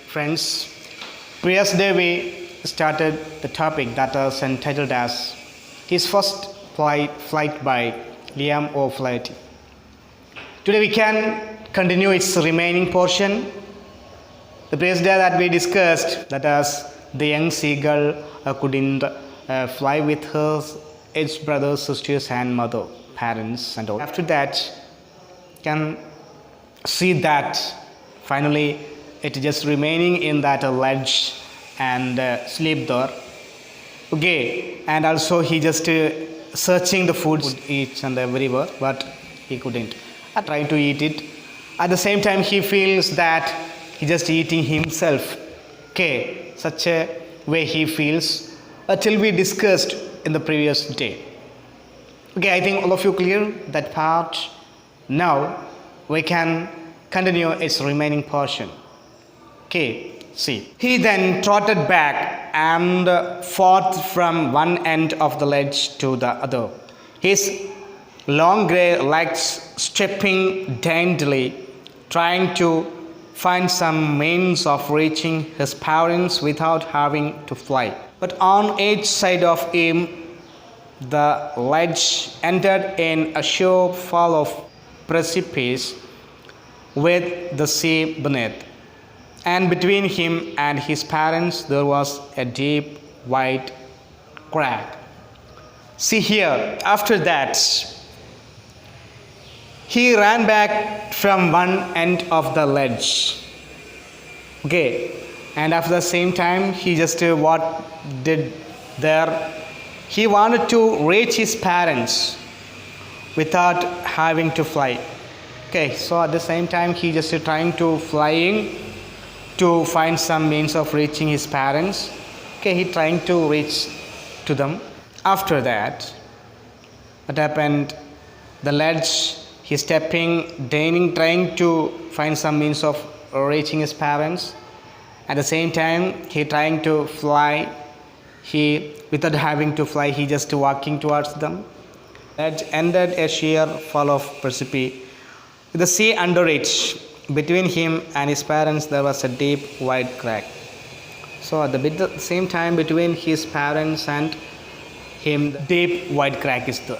Friends, previous day we started the topic that is entitled as his first flight by Liam O'Flaherty. Today we can continue its remaining portion. The previous day that we discussed, that is the young seagull couldn't fly with her its brothers, sisters and mother, parents and all. After that, can see that finally it just remaining in that ledge and sleep there. Okay, and also he just searching the food each and everywhere, but he couldn't. I tried to eat it. At the same time, he feels that he just eating himself. Okay, such a way he feels till we discussed in the previous day. Okay, I think all of you clear that part. Now we can continue its remaining portion. Okay, see. He then trotted back and forth from one end of the ledge to the other, his long grey legs stepping daintily, trying to find some means of reaching his parents without having to fly. But on each side of him, the ledge entered in a sharp fall of precipice with the sea beneath. And between him and his parents there was a deep white crack. See here, after that, he ran back from one end of the ledge. Okay, and after the same time, he just what did there? He wanted to reach his parents without having to fly. Okay, so at the same time, he just trying to flying to find some means of reaching his parents. Okay, he trying to reach to them. After that, what happened? The ledge, he stepping, trying to find some means of reaching his parents. At the same time, he trying to fly. He, without having to fly, he just walking towards them. Ledge ended a sheer fall of precipice, with the sea under it. Between him and his parents there was a deep white crack. So at the same time, between his parents and him, the deep white crack is there.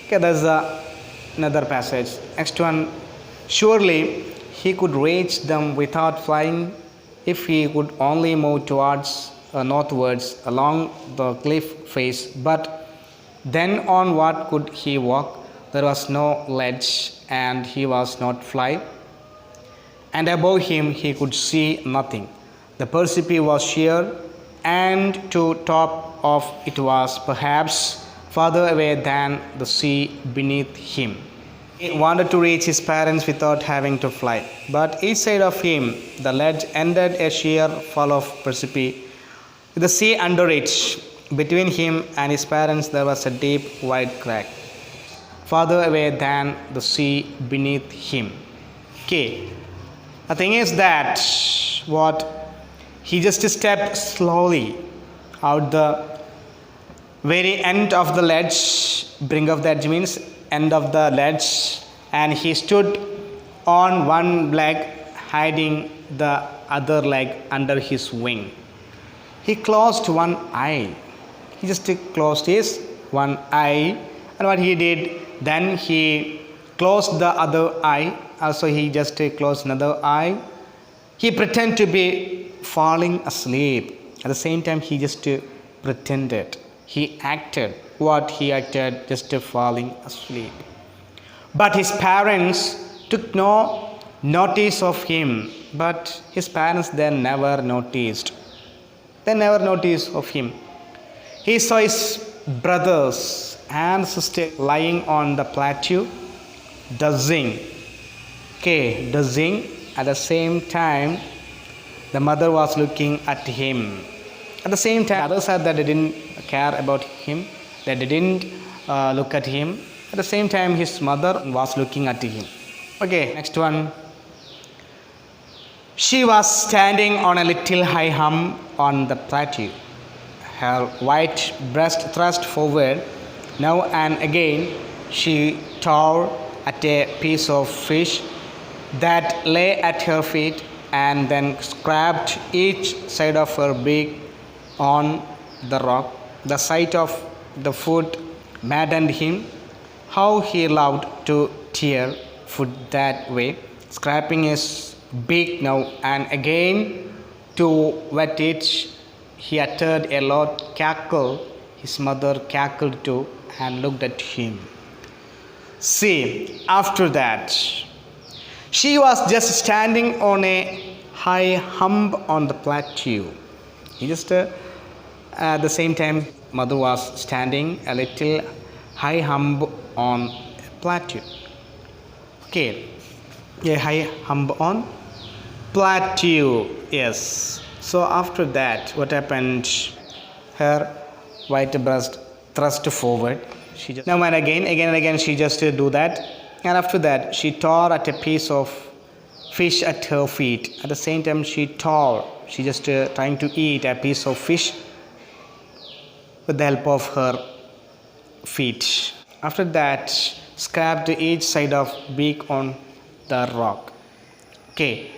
Okay, there's another passage. Next one. Surely he could reach them without flying if he could only move towards northwards along the cliff face. But then on what could he walk? There was no ledge and he was not fly. And above him he could see nothing. The precipice was sheer, and to top of it was perhaps farther away than the sea beneath him. He wanted to reach his parents without having to fly, but each side of him the ledge ended a sheer fall of precipice, with the sea under it. Between him and his parents there was a deep white crack, farther away than the sea beneath him. Okay. The thing is that he just stepped slowly out the very end of the ledge, brink of that means end of the ledge, and he stood on one leg, hiding the other leg under his wing. He closed one eye. He just closed his one eye, and what he did, then he closed the other eye. Also he just closed another eye. He pretended to be falling asleep. At the same time, he just pretended. He acted what he acted, just falling asleep. But his parents took no notice of him. But his parents then never noticed. They never noticed of him. He saw his brothers and sister lying on the plateau, dozing. Okay, dozing. At the same time, the mother was looking at him. At the same time, others said that they didn't care about him, that they didn't look at him. At the same time, his mother was looking at him. Okay, next one. She was standing on a little high hump on the plateau, her white breast thrust forward. Now and again, she tore at a piece of fish that lay at her feet and then scraped each side of her beak on the rock. The sight of the food maddened him. How he loved to tear food that way, scraping his beak now and again to wet it. He uttered a loud cackle. His mother cackled too and looked at him. See, after that, she was just standing on a high hump on the plateau. He just at the same time, mother was standing a little high hump on a plateau. Okay, a high hump on plateau. Yes. So after that, what happened? Her white breast thrust forward. She just now and again she just do that, and after that she tore at a piece of fish at her feet. At the same time she just trying to eat a piece of fish with the help of her feet. After that, scraped each side of beak on the rock. Okay.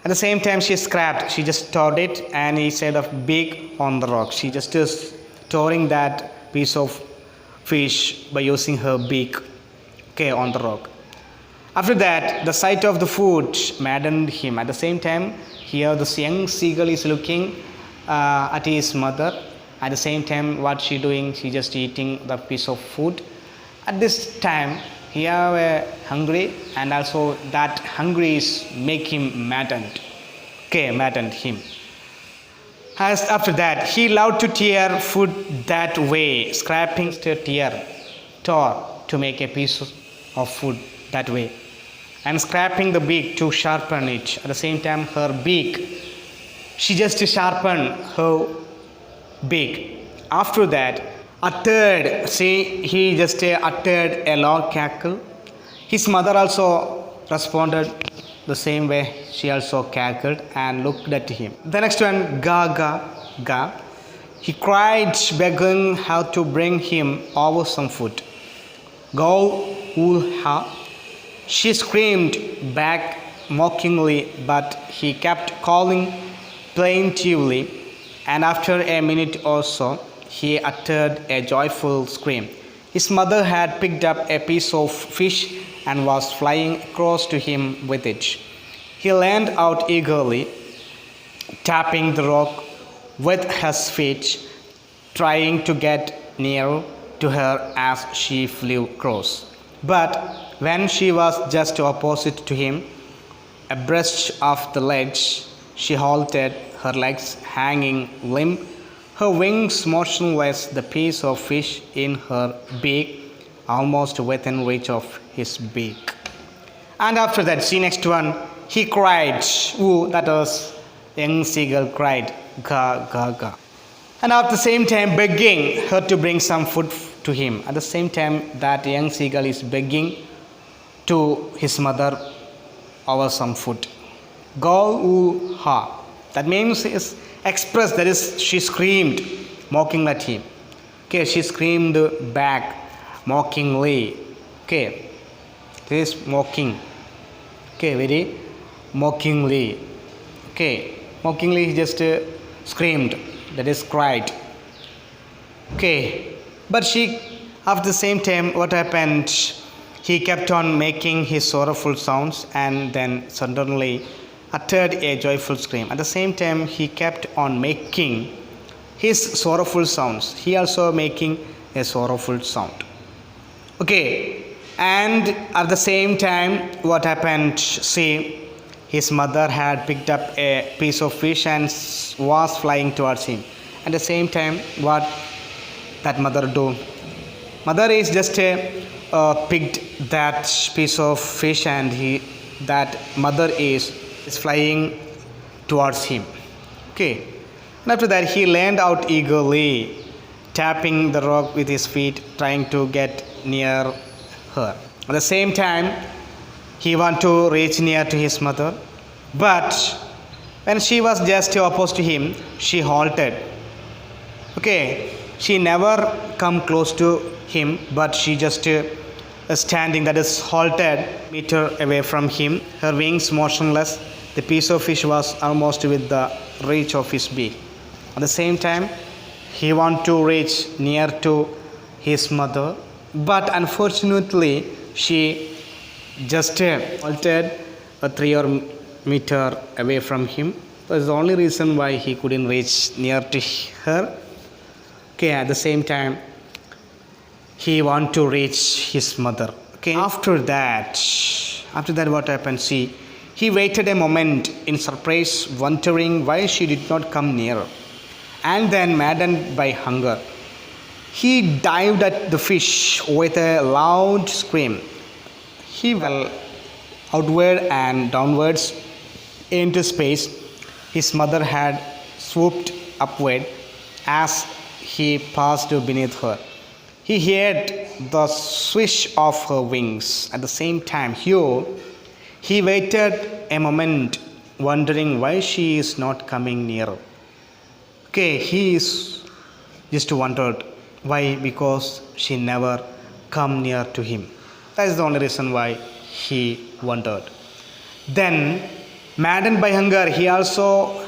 At the same time she just tore it and each side of beak on the rock. She just is tearing that piece of fish by using her beak, okay, on the rock. After that, the sight of the food maddened him. At the same time, here the young seagull is looking at his mother. At the same time, what she doing? She just eating the piece of food. At this time, he are hungry, and also that hungry is make him maddened. Okay, maddened him. As after that, he loved to tear food that way, scraping tore to make a piece of food that way, and scraping the beak to sharpen it. At the same time, her beak, she just sharpened her beak. After that, he just uttered a loud cackle. His mother also responded the same way. She also cackled and looked at him. The next one, ga ga ga. He cried, begging her to bring him over some food. Go, ha. She screamed back mockingly, but he kept calling plaintively, and after a minute or so, he uttered a joyful scream. His mother had picked up a piece of fish and was flying across to him with it. He leaned out eagerly, tapping the rock with his feet, trying to get near to her as she flew across. But when she was just opposite to him, abreast of the ledge, she halted, her legs hanging limp, her wings motionless, the piece of fish in her beak almost within reach of his beak. And after that, see next one, he cried. Ooh, that was young seagull cried, ga ga ga. And at the same time begging her to bring some food to him. At the same time that young seagull is begging to his mother over some food. Go ha. That means is expressed, that is she screamed mocking at him. Okay, she screamed back mockingly. Okay, this is mocking. Okay, very mockingly. Okay, mockingly he just screamed, that is cried. Okay, but she, at the same time, what happened? He kept on making his sorrowful sounds and then suddenly uttered a joyful scream. At the same time, he kept on making his sorrowful sounds. He also making a sorrowful sound. Okay, and at the same time, what happened? See, his mother had picked up a piece of fish and was flying towards him. At the same time, what that mother do? Mother is just picked that piece of fish, and that mother is flying towards him. Okay, and after that he leaned out eagerly, tapping the rock with his feet, trying to get near her. At the same time, he wanted to reach near to his mother, but when she was just opposed to him, she halted. Okay, she never come close to him, but she just standing, that is halted, meter away from him, her wings motionless, The piece of fish was almost with the reach of his beak. At the same time, he wanted to reach near to his mother, but unfortunately, she just altered a 3 meter away from him. That's the only reason why he couldn't reach near to her. Okay, at the same time, he wanted to reach his mother. Okay, after that, what happened? See, he waited a moment in surprise, wondering why she did not come nearer. And then, maddened by hunger, he dived at the fish with a loud scream. He fell outward and downwards into space. His mother had swooped upward as he passed beneath her. He heard the swish of her wings. At the same time, he waited a moment, wondering why she is not coming nearer. Okay, he is just wondered why, because she never come near to him. That is the only reason why he wondered. Then, maddened by hunger, he also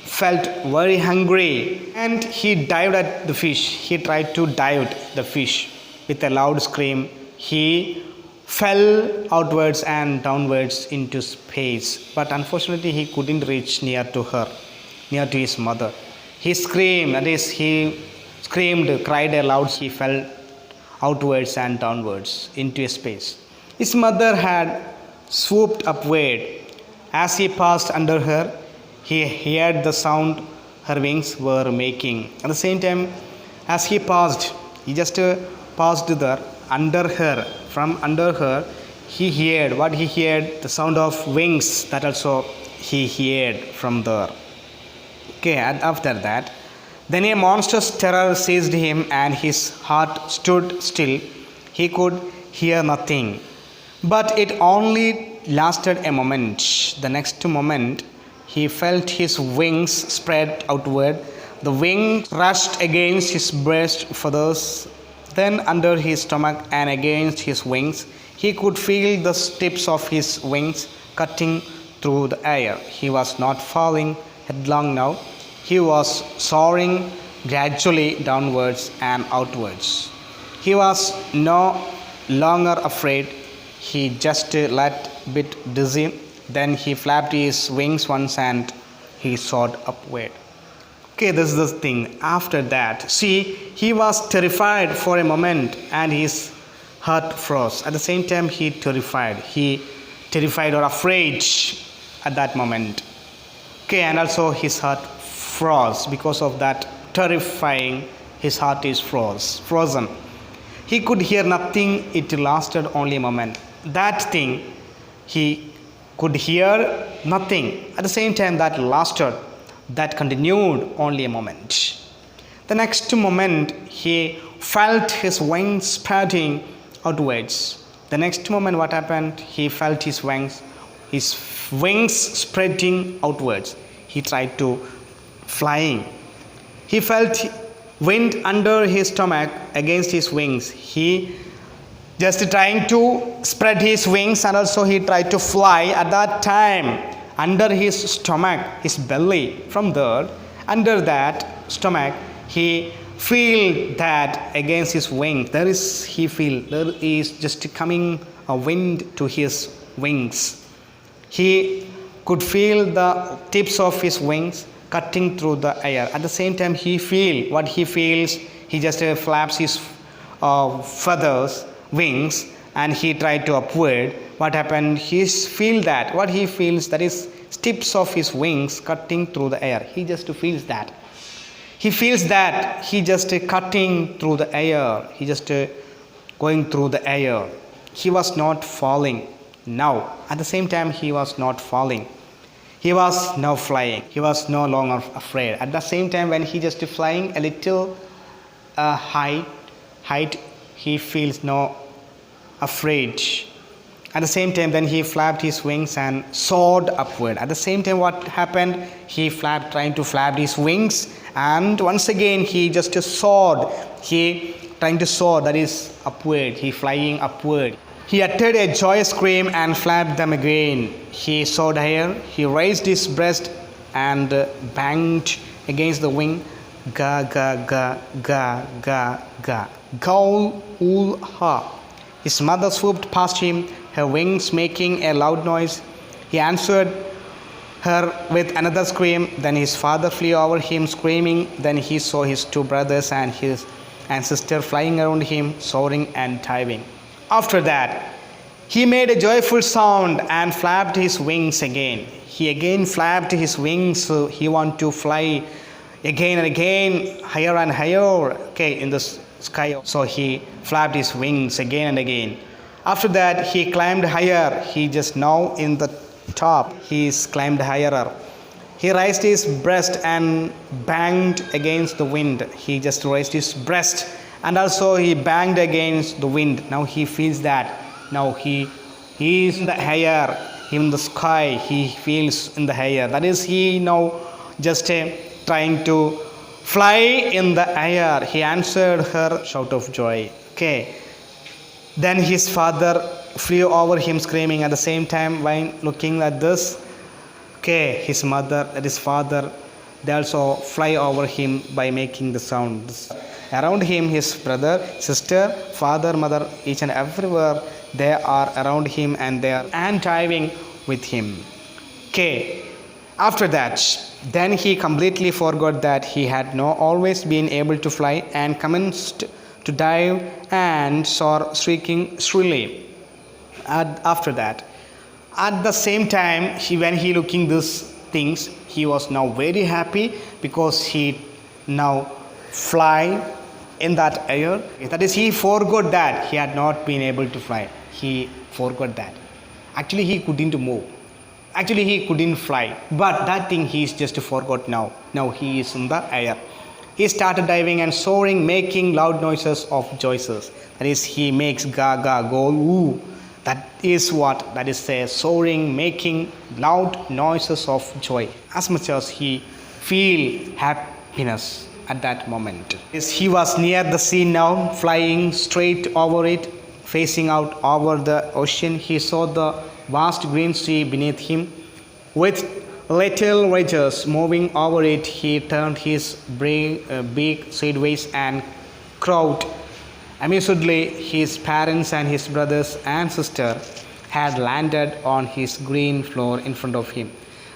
felt very hungry and he dived at the fish. He tried to dive at the fish with a loud scream. He fell outwards and downwards into space, but unfortunately he couldn't reach near to her, near to his mother. He screamed, that is, cried aloud. He fell outwards and downwards into space. His mother had swooped upward. As he passed under her, he heard the sound her wings were making. At the same time, as he passed, he just passed there under her. From under her, he heard the sound of wings. That also he heard from there. Okay, and after that, then a monstrous terror seized him and his heart stood still. He could hear nothing. But it only lasted a moment. The next moment, he felt his wings spread outward. The wings rushed against his breast feathers, then under his stomach and against his wings. He could feel the tips of his wings cutting through the air. He was not falling headlong now. He was soaring gradually downwards and outwards. He was no longer afraid. He just let bit dizzy. Then he flapped his wings once and he soared upward. Okay, this is the thing. After that, see, he was terrified for a moment and his heart froze. At the same time, he terrified or afraid at that moment. Okay, and also his heart froze. Because of that terrifying, his heart is frozen. He could hear nothing. It lasted only a moment. That thing, he could hear nothing. At the same time, that continued only a moment. The next moment, he felt his wings spreading outwards. The next moment, what happened? He felt his wings spreading outwards. He tried to flying. He felt wind under his stomach against his wings. He just trying to spread his wings and also he tried to fly. At that time, under his stomach, his belly, from there, under that stomach, he feel that against his wings, there is just coming a wind to his wings. He could feel the tips of his wings cutting through the air. At the same time, he just flaps his feathers, wings, and he tried to upward. What happened? He feels that what he feels, that is tips of his wings cutting through the air. He just feels that. He feels that he just cutting through the air. He just going through the air. He was not falling now. At the same time, he was not falling. He was now flying. He was no longer afraid. At the same time, when he just flying a little height, he feels no afraid. At the same time, then he flapped his wings and soared upward. At the same time, what happened? He trying to flap his wings, and once again he just soared. He trying to soar, that is upward. He flying upward. He uttered a joyous scream and flapped them again. He soared higher. He raised his breast and banged against the wing. Ga ga ga ga ga ga. Gowl ul ha. His mother swooped past him, her wings making a loud noise. He answered her with another scream. Then his father flew over him screaming. Then he saw his two brothers and sister flying around him, soaring and diving. After that, he made a joyful sound and flapped his wings again. He again flapped his wings, so he wanted to fly again and again, higher and higher, in the sky. So he flapped his wings again and again. After that, he climbed higher. He just now in the top, he climbed higher. He raised his breast and banged against the wind. He just raised his breast and also he banged against the wind. Now he feels that. Now he is in the air, in the sky. He feels in the air. That is, he now just trying to fly in the air. He answered her shout of joy. Then his father flew over him screaming at the same time while looking at this. His mother, that is father, they also fly over him by making the sounds. Around him, his brother, sister, father, mother, each and everywhere, they are around him and they are diving with him. After that, then he completely forgot that he had not always been able to fly and commenced to dive and soar, shrieking shrilly. After that, at the same time, when he looking these things, he was now very happy because he now fly in that air. That is, he forgot that he had not been able to fly. He forgot that. Actually, he couldn't move. Actually, he couldn't fly. But that thing he is just forgot now. Now he is in the air. He started diving and soaring, making loud noises of joyous. That is, he makes ga ga go woo. That is what? That is a soaring, making loud noises of joy. As much as he feel happiness at that moment. He was near the sea now, flying straight over it, facing out over the ocean. He saw the vast green sea beneath him. With little ridges moving over it, he turned his beak sideways and crowed. Amusedly, his parents and his brothers and sister had landed on his green floor in front of him.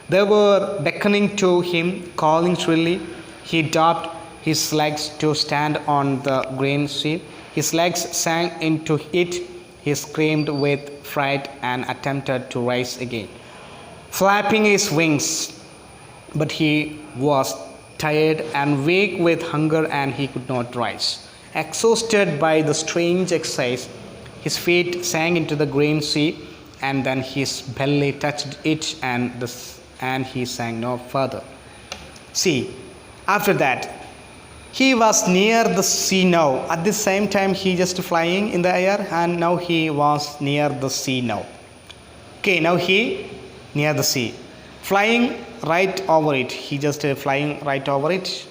They were beckoning to him, calling shrilly. He dropped his legs to stand on the green sea. His legs sank into it. He screamed with fright and attempted to rise again, flapping his wings. But he was tired and weak with hunger and he could not rise. Exhausted by the strange exercise, his feet sank into the green sea and then his belly touched it and he sank no further. See, after that, he was near the sea now. At the same time, he just flying in the air and now he was near the sea now. Now he near the sea. Flying right over it. He just flying right over it.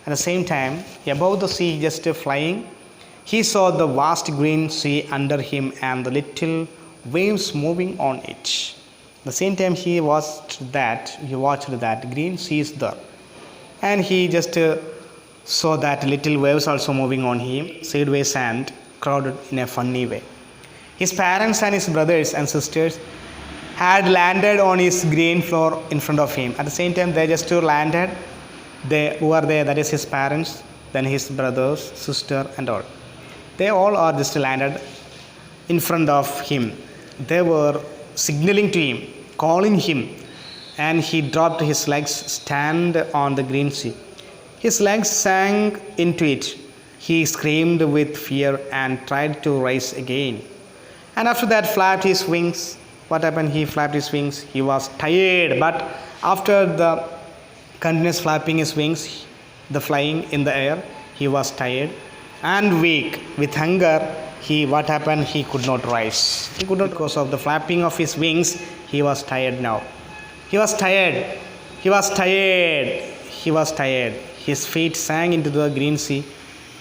At the same time, above the sea, just flying, he saw the vast green sea under him and the little waves moving on it. At the same time, he watched that green sea is there. And he just saw that little waves also moving on him, sideways and crowded in a funny way. His parents and his brothers and sisters had landed on his green floor in front of him. At the same time, they just landed. They were there, that is his parents, then his brothers, sister and all. They all are just landed in front of him. They were signaling to him, calling him, and he dropped his legs, stand on the green sea. His legs sank into it. He screamed with fear and tried to rise again. And after that, flapped his wings. What happened? He flapped his wings. He was tired, but after the continuous flapping his wings, the flying in the air, he was tired and weak with hunger. What happened? He could not rise. He could not, because of the flapping of his wings. He was tired now. He was tired. He was tired. He was tired. His feet sank into the green sea.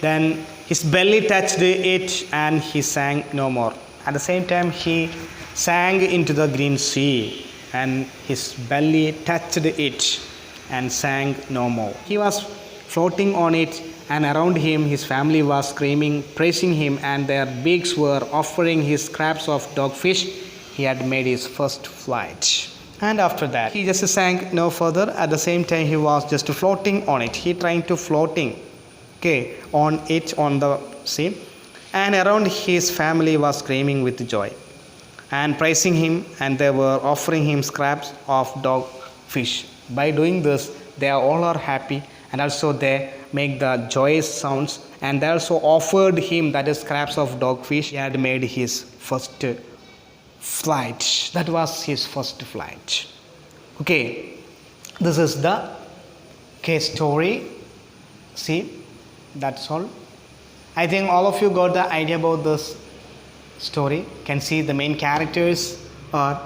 Then his belly touched it and he sank no more. At the same time, he sank into the green sea, and his belly touched it and sank no more. He was floating on it, and around him his family was screaming, praising him, and their beaks were offering his scraps of dogfish. He had made his first flight. And after that, he just sank no further. At the same time, he was just floating on it. He trying to floating, on it on the sea, and around his family was screaming with joy and praising him, and they were offering him scraps of dogfish. By doing this, they all are happy, and also they make the joyous sounds, and they also offered him that is scraps of dogfish. He had made his first flight. That was his first flight. Okay, this is the case story. See, that's all. I think all of you got the idea about this story. You can see the main characters are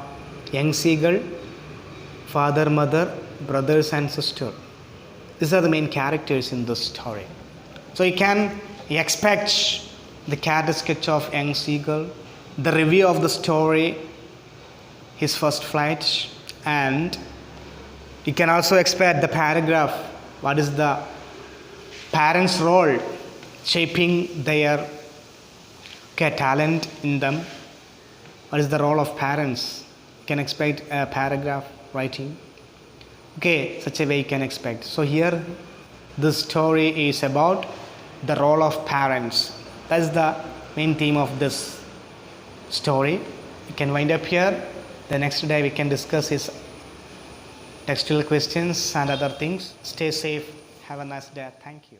young seagull, father, mother, brothers and sister. These are the main characters in this story. So you can expect the character sketch of young seagull, the review of the story, his first flight, and you can also expect the paragraph. What is the parents' role shaping their talent in them? What is the role of parents? You can expect a paragraph writing. Such a way you can expect. So here this story is about the role of parents. That's the main theme of this story. We can wind up here. The next day we can discuss his textual questions and other things. Stay safe. Have a nice day. Thank you.